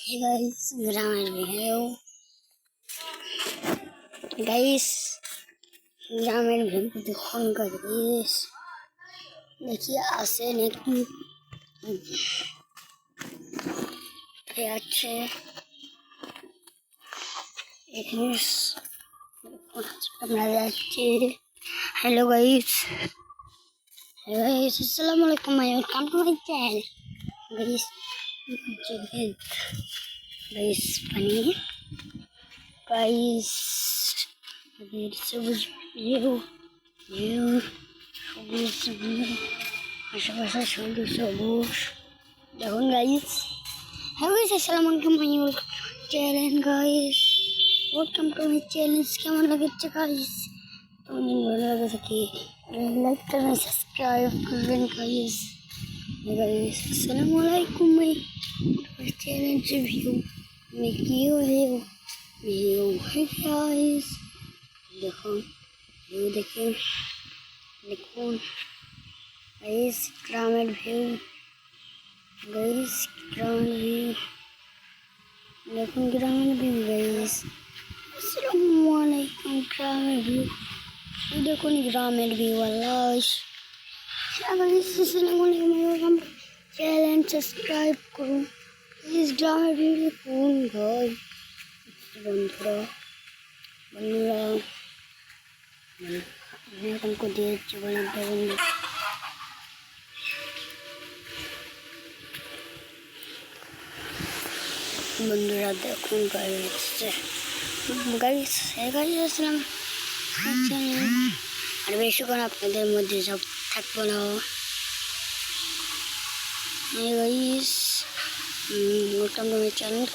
Hey guys, গ্রামের view guys, গ্রামের view দেখুন গাইস, দেখি আসে নাকি আছে আমরা যাচ্ছি। হ্যালো গাইস, আসসালামু আলাইকুম, welcome to my channel guys. Guys পানি গাইস, সবুজ ভিউ ভিউ সবুজ ভিউ, আশেপাশে সবুজ সবুজ দেখুন গাইস। হ্যালো গাইস, আসসালামু আলাইকুম, channel guys, welcome to my channel. কেমন লাগছে গাইস? তোমাদের ভালো লাগে থাকি লাইক করবেন, সাবস্ক্রাইব করবেন গাইস। গাইস আসসালামু আলাইকুম, মাই চ্যানেল ভিউ में क्यों ভিউ গাইস। দেখুন ভিউ দেখুন দেখুন গাইস, গ্রামের ভিউ গাইস, গ্রামের ভিউ দেখুন, গ্রামের ভিউ গাইস। আসসালামু আলাইকুম, গ্রামের ভিউ দেখুন, গ্রামের ভিউ আল্লাহ গাইস। আসসালামু আলাইকুম, চ্যানেল সাবস্ক্রাইব করুন প্লিজ। গ্রামের ভিউ দেখুন গাইস। বন্ধুরা আমি এখন কোথায় যাচ্ছি বলেন তো বন্ধুরা? দেখুন গাইস আসলাম, আর বেশিক্ষণ আপনাদের মধ্যে সব থাকবো না guys. Welcome to my channel.